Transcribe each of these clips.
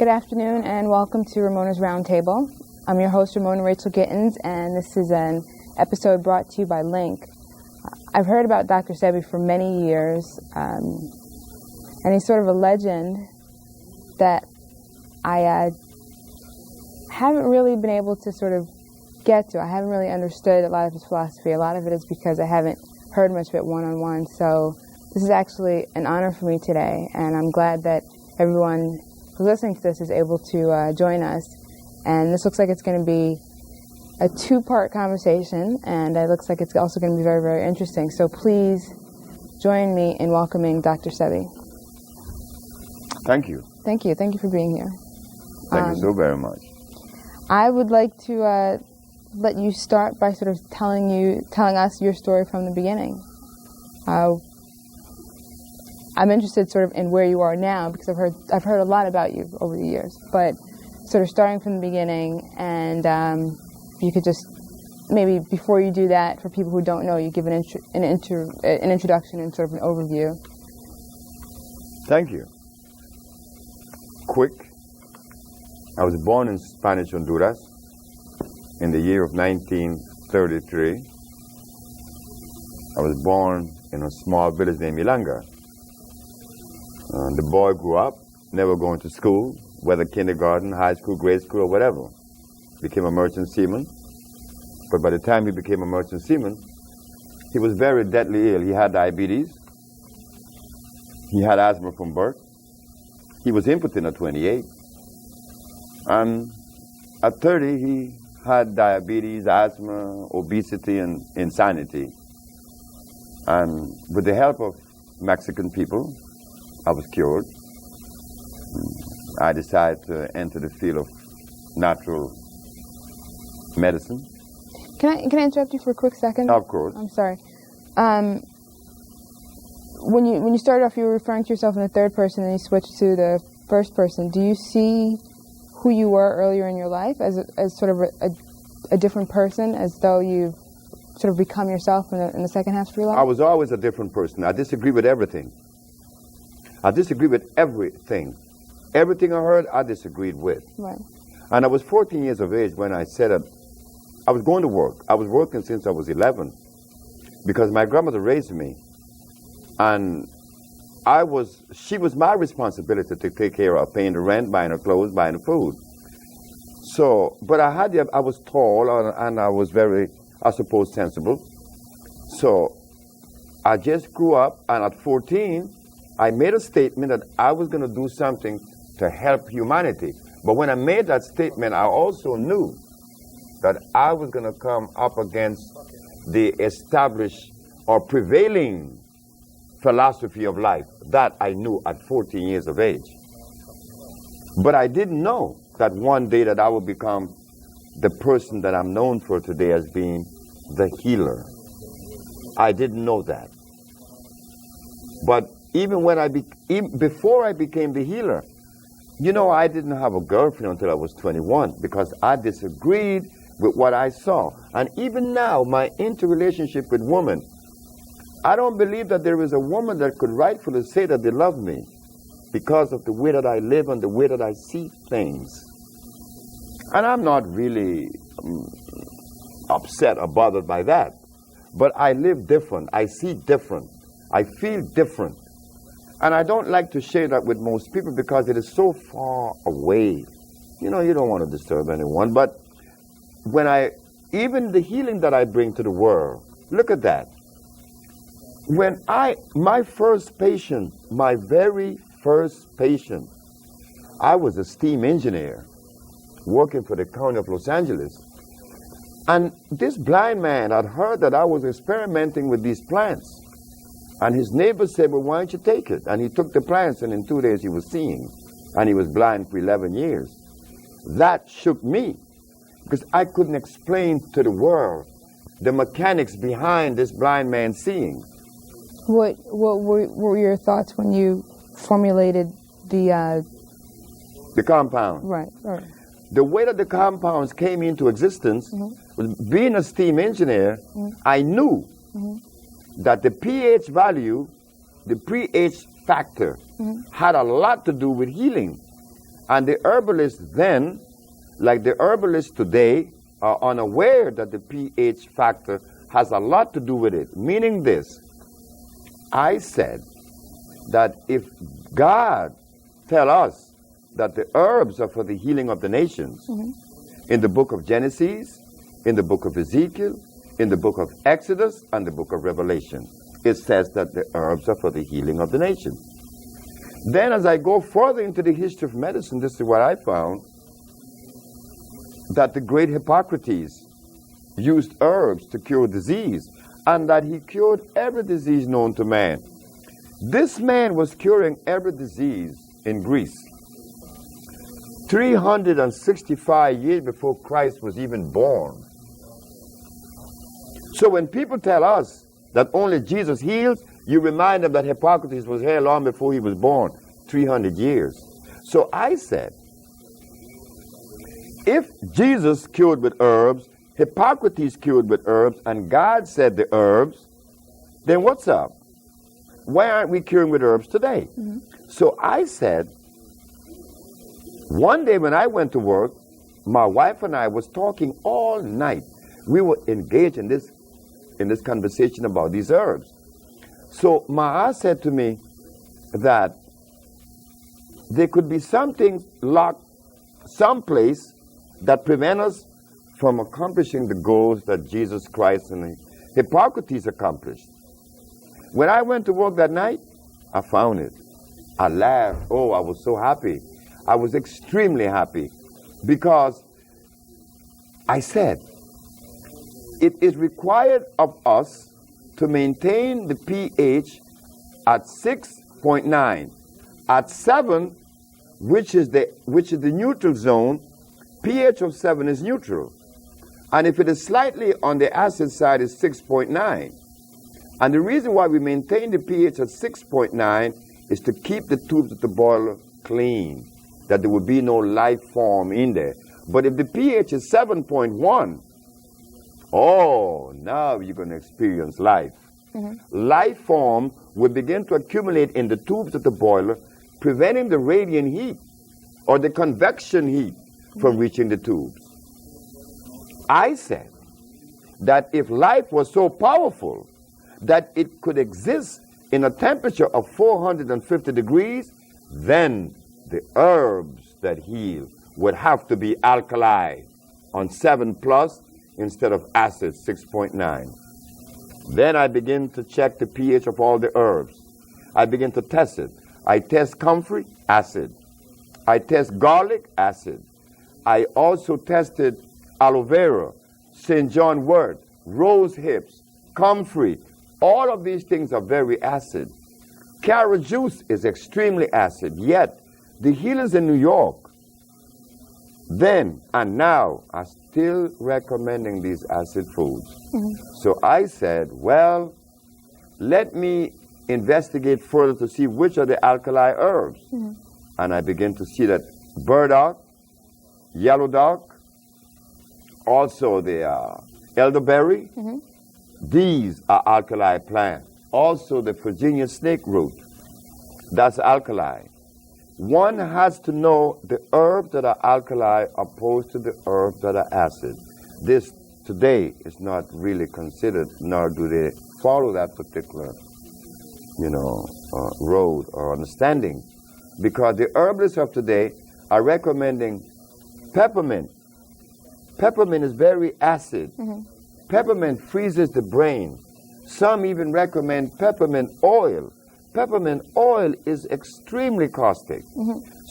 Good afternoon and welcome to Ramona's Roundtable. I'm your host, Ramona Rachel Gittins, and this is an episode brought to you by Link. I've heard about Dr. Sebi for many years, and he's sort of a legend that I haven't really been able to sort of get to. I haven't really understood a lot of his philosophy. A lot of it is because I haven't heard much of it one-on-one. So this is actually an honor for me today, and I'm glad that everyone who's listening to this is able to join us. And this looks like it's going to be a two-part conversation, and it looks like it's also going to be very, very interesting. So please join me in welcoming Dr. Sebi. Thank you. Thank you. Thank you for being here. Thank you so very much. I would like to let you start by sort of telling us your story from the beginning. I'm interested sort of in where you are now because I've heard a lot about you over the years, but sort of starting from the beginning, and you could just maybe before you do that, for people who don't know, you give an introduction and sort of an overview. Thank you. Quick. I was born in Spanish Honduras in the year of 1933. I was born in a small village named Milanga. The boy grew up, never going to school, whether kindergarten, high school, grade school, or whatever. Became a merchant seaman. But by the time he became a merchant seaman, he was very deadly ill. He had diabetes. He had asthma from birth. He was impotent at 28. And at 30, he had diabetes, asthma, obesity, and insanity. And with the help of Mexican people, I was cured. I decided to enter the field of natural medicine. Can I interrupt you for a quick second? Of course. I'm sorry. When you started off, you were referring to yourself in the third person, and you switched to the first person. Do you see who you were earlier in your life as sort of a different person, as though you've sort of become yourself in the second half of your life? I was always a different person. I disagree with everything. I disagree with everything. Everything I heard, I disagreed with. Right. And I was 14 years of age when I said I was going to work. I was working since I was 11 because my grandmother raised me. And she was my responsibility to take care of paying the rent, buying her clothes, buying the food. So, but I was tall and I was very, I suppose, sensible. So I just grew up, and at 14, I made a statement that I was going to do something to help humanity. But when I made that statement, I also knew that I was going to come up against the established or prevailing philosophy of life. That I knew at 14 years of age. But I didn't know that one day that I would become the person that I'm known for today as being the healer. I didn't know that. But even before I became the healer, I didn't have a girlfriend until I was 21 because I disagreed with what I saw. And even now, my interrelationship with women, I don't believe that there is a woman that could rightfully say that they love me because of the way that I live and the way that I see things. And I'm not really upset or bothered by that. But I live different. I see different. I feel different. And I don't like to share that with most people because it is so far away. You don't want to disturb anyone. But even the healing that I bring to the world, look at that. My very first patient, I was a steam engineer working for the county of Los Angeles. And this blind man had heard that I was experimenting with these plants. And his neighbor said, well, why don't you take it? And he took the plants, and in 2 days he was seeing. And he was blind for 11 years. That shook me, because I couldn't explain to the world the mechanics behind this blind man seeing. What were your thoughts when you formulated the compound? Right. The way that the compounds came into existence, was being a steam engineer, I knew that the pH value, the pH factor, had a lot to do with healing. And the herbalists then, like the herbalists today, are unaware that the pH factor has a lot to do with it. Meaning this, I said that if God tell us that the herbs are for the healing of the nations, in the book of Genesis, in the book of Ezekiel, in the book of Exodus, and the book of Revelation, it says that the herbs are for the healing of the nations. Then as I go further into the history of medicine, this is what I found, that the great Hippocrates used herbs to cure disease, and that he cured every disease known to man. This man was curing every disease in Greece 365 years before Christ was even born. So when people tell us that only Jesus heals, you remind them that Hippocrates was here long before he was born, 300 years. So I said, if Jesus cured with herbs, Hippocrates cured with herbs, and God said the herbs, then what's up? Why aren't we curing with herbs today? So I said, one day when I went to work, my wife and I was talking all night. We were engaged in this conversation about these herbs. So Ma said to me that there could be something locked someplace that prevent us from accomplishing the goals that Jesus Christ and Hippocrates accomplished. When I went to work that night, I found it. I laughed. Oh, I was so happy. I was extremely happy because I said, it is required of us to maintain the pH at 6.9. At 7, which is the neutral zone, pH of 7 is neutral. And if it is slightly on the acid side, it's 6.9. And the reason why we maintain the pH at 6.9 is to keep the tubes of the boiler clean, that there will be no life form in there. But if the pH is 7.1, oh, now you're going to experience life. Life form will begin to accumulate in the tubes of the boiler, preventing the radiant heat or the convection heat from reaching the tubes. I said that if life was so powerful that it could exist in a temperature of 450 degrees, then the herbs that heal would have to be alkali on 7 plus instead of acid 6.9. Then I begin to check the pH of all the herbs. I begin to test it. I test comfrey, acid. I test garlic, acid. I also tested aloe vera, St. John wort, rose hips, comfrey. All of these things are very acid. Carrot juice is extremely acid, yet the healers in New York then and now are still recommending these acid foods. So I said, well, let me investigate further to see which are the alkali herbs. And I begin to see that burdock, yellow dock, also the elderberry, these are alkali plants. Also the Virginia snake root, that's alkali. One has to know the herbs that are alkali opposed to the herbs that are acid. This today is not really considered, nor do they follow that particular, road or understanding, because the herbalists of today are recommending peppermint. Peppermint is very acid. Peppermint freezes the brain. Some even recommend peppermint oil. Peppermint oil is extremely caustic.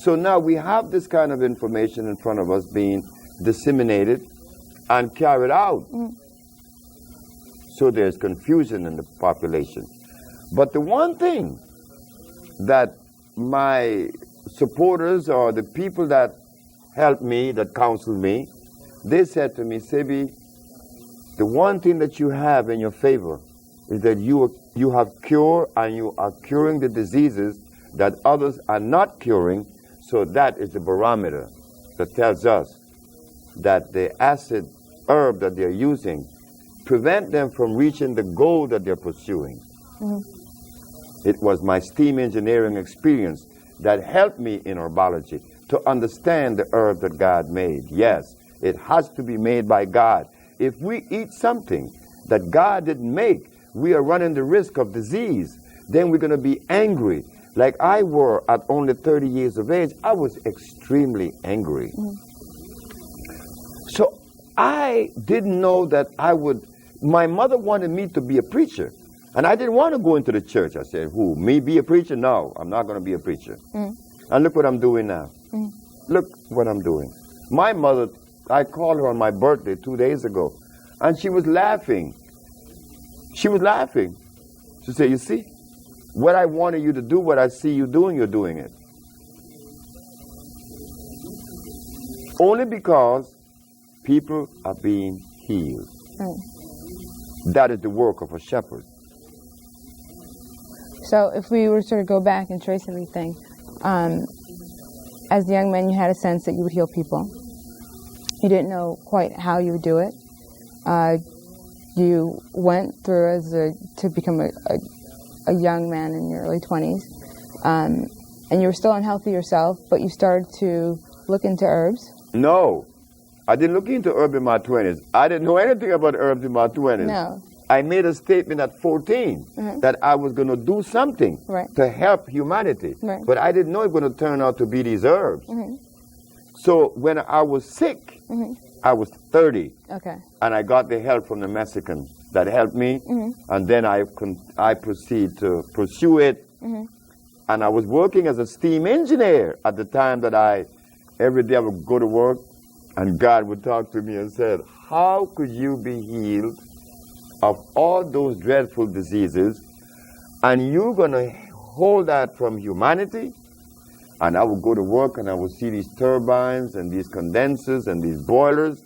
So now we have this kind of information in front of us being disseminated and carried out. So there's confusion in the population. But the one thing that my supporters or the people that helped me, that counseled me, they said to me, Sebi, the one thing that you have in your favor is that you have cure and you are curing the diseases that others are not curing. So that is the barometer that tells us that the acid herb that they're using prevent them from reaching the goal that they're pursuing. It was my steam engineering experience that helped me in herbology to understand the herb that God made. Yes, it has to be made by God. If we eat something that God didn't make, we are running the risk of disease. Then we're going to be angry. Like I were at only 30 years of age, I was extremely angry. So I didn't know that I would. My mother wanted me to be a preacher, and I didn't want to go into the church. I said, who, me be a preacher? No, I'm not going to be a preacher. And look what I'm doing now. Look what I'm doing. My mother, I called her on my birthday 2 days ago, and she was laughing. She was laughing. She said, you see, what I wanted you to do, what I see you doing, you're doing it. Only because people are being healed. That is the work of a shepherd. So if we were to sort of go back and trace everything, as a young man, you had a sense that you would heal people. You didn't know quite how you would do it. You went through to become a young man in your early 20s, and you were still unhealthy yourself, but you started to look into herbs. No, I didn't look into herbs in my 20s. I didn't know anything about herbs in my 20s. No. I made a statement at 14 that I was going to do something to help humanity, but I didn't know it was going to turn out to be these herbs. So when I was sick, I was 30, and I got the help from the Mexican that helped me, and then I proceeded to pursue it, and I was working as a steam engineer at the time that every day I would go to work, and God would talk to me and said, how could you be healed of all those dreadful diseases, and you're going to hold that from humanity? And I would go to work and I would see these turbines and these condensers and these boilers,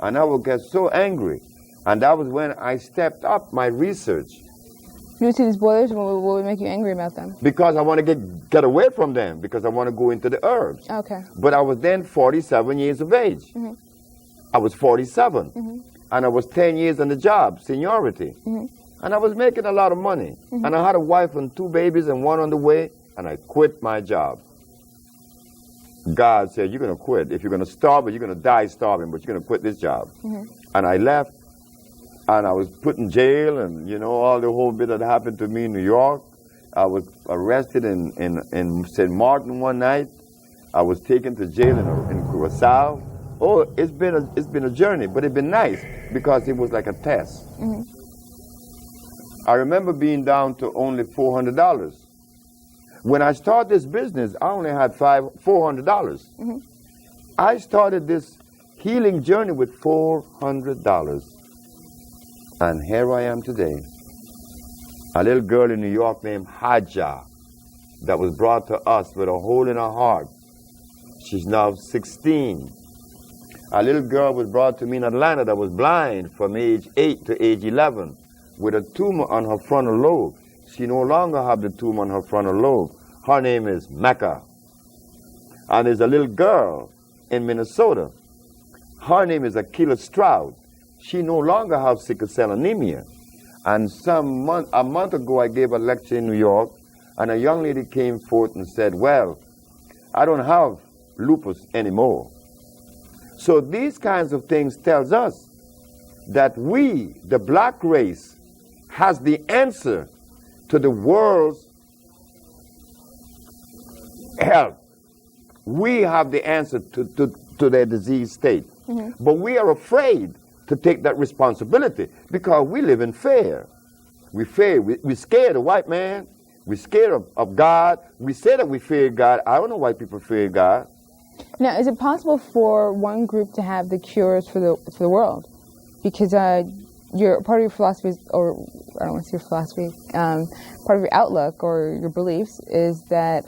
and I would get so angry. And that was when I stepped up my research. You would see these boilers, and what would make you angry about them? Because I want to get away from them, because I want to go into the herbs. Okay. But I was then 47 years of age. I was 47. And I was 10 years on the job, seniority. And I was making a lot of money. And I had a wife and 2 babies and 1 on the way, and I quit my job. God said, you're going to quit. If you're going to starve, you're going to die starving, but you're going to quit this job. And I left, and I was put in jail, and, you know, all the whole bit that happened to me in New York. I was arrested in St. Martin one night. I was taken to jail in Curacao. Oh, it's been a journey, but it's been nice because it was like a test. I remember being down to only $400. When I started this business, I only had $400. I started this healing journey with $400. And here I am today. A little girl in New York named Haja that was brought to us with a hole in her heart. She's now 16. A little girl was brought to me in Atlanta that was blind from age 8 to age 11 with a tumor on her frontal lobe. She no longer has the tumor on her frontal lobe. Her name is Mecca. And there's a little girl in Minnesota. Her name is Akila Stroud. She no longer has sickle cell anemia. And a month ago, I gave a lecture in New York, and a young lady came forth and said, well, I don't have lupus anymore. So these kinds of things tells us that we, the black race, has the answer to the world's health. We have the answer to their disease state. But we are afraid to take that responsibility because we live in fear. We're scared of white man. We're scared of God. We say that we fear God. I don't know why people fear God. Now, is it possible for one group to have the cures for the world? Because part of your philosophy, or I don't want to say your philosophy, part of your outlook or your beliefs is that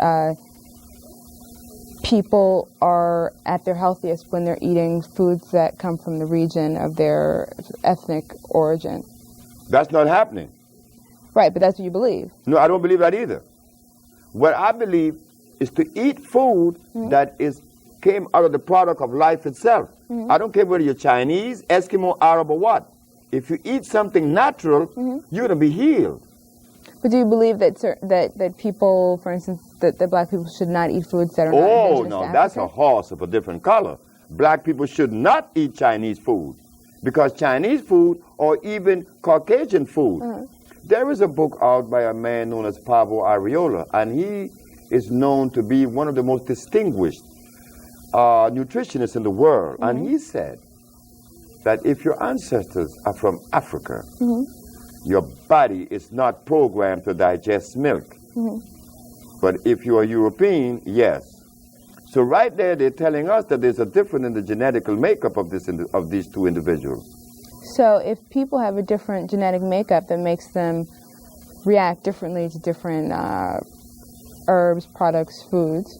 people are at their healthiest when they're eating foods that come from the region of their ethnic origin. That's not happening. Right, but that's what you believe. No, I don't believe that either. What I believe is to eat food that came out of the product of life itself. I don't care whether you're Chinese, Eskimo, Arab, or what. If you eat something natural, you're going to be healed. But do you believe that that people, for instance, that black people should not eat foods that are not Oh, indigenous to no, Africa? that's a horse of a different color. Black people should not eat Chinese food because Chinese food or even Caucasian food. There is a book out by a man known as Pablo Arriola, and he is known to be one of the most distinguished nutritionists in the world. And he said that if your ancestors are from Africa, your body is not programmed to digest milk. But if you are European, yes. So right there, they're telling us that there's a difference in the genetical makeup of these two individuals. So if people have a different genetic makeup that makes them react differently to different herbs, products, foods,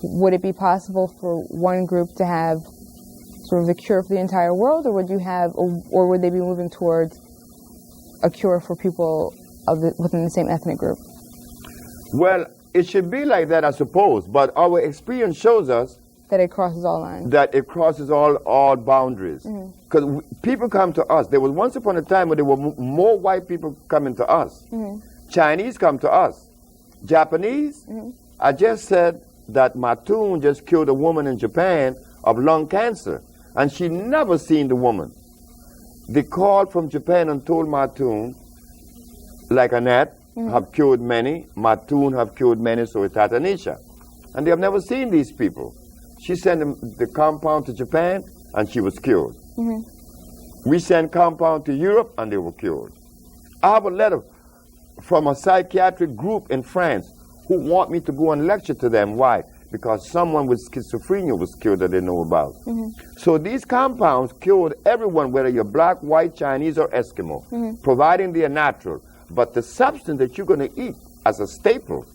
would it be possible for one group to have sort of the cure for the entire world, or would they be moving towards a cure for people within the same ethnic group? Well, it should be like that, I suppose, but our experience shows us that it crosses all lines. That it crosses all boundaries. Because people come to us. There was once upon a time when there were more white people coming to us. Chinese come to us. Japanese, I just said that Matun just killed a woman in Japan of lung cancer, and she never seen the woman. They called from Japan and told Matun, like Annette, have cured many, Matun have cured many, so is Tatanisha. And they have never seen these people. She sent the compound to Japan, and she was cured. We sent compound to Europe, and they were cured. I have a letter from a psychiatric group in France who want me to go and lecture to them. Why? Because someone with schizophrenia was cured that they know about. So these compounds cured everyone, whether you're black, white, Chinese, or Eskimo, providing they are natural. But the substance that you're going to eat as a staple,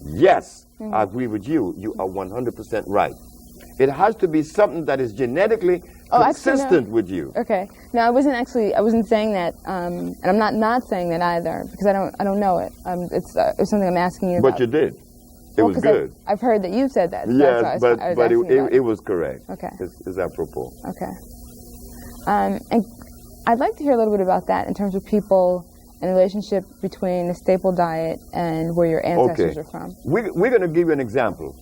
yes, I agree with you. You are 100% right. It has to be something that is genetically consistent with you. Okay. No, I wasn't saying that, and I'm not saying that either, because I don't know it. It's something I'm asking you about. But you did. It was good. I've heard that you said that. So yes, but it was correct. Okay. It's apropos. Okay. And I'd like to hear a little bit about that in terms of people and the relationship between the staple diet and where your ancestors are from. We're going to give you an example,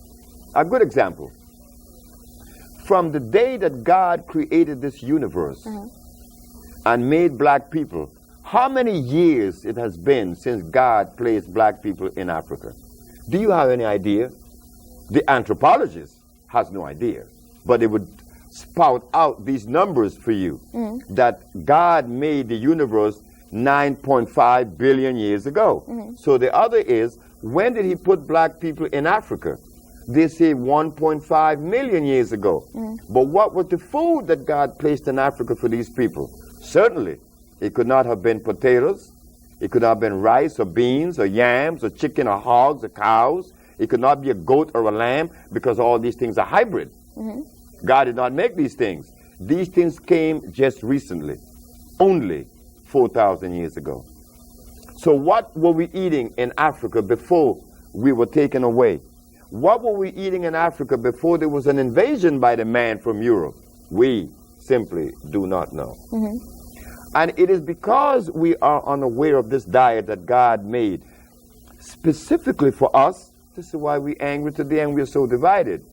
a good example. From the day that God created this universe and made black people, how many years it has been since God placed black people in Africa? Do you have any idea? The anthropologist has no idea, but they would spout out these numbers for you, that God made the universe 9.5 billion years ago. So the other is, when did he put black people in Africa? They say 1.5 million years ago. But what was the food that God placed in Africa for these people? Certainly, it could not have been potatoes. It could not have been rice or beans or yams or chicken or hogs or cows. It could not be a goat or a lamb, because all these things are hybrid. God did not make these things. These things came just recently, only 4,000 years ago. So what were we eating in Africa before we were taken away? What were we eating in Africa before there was an invasion by the man from Europe? We simply do not know. And it is because we are unaware of this diet that God made specifically for us. This is why we're angry today and we're so divided.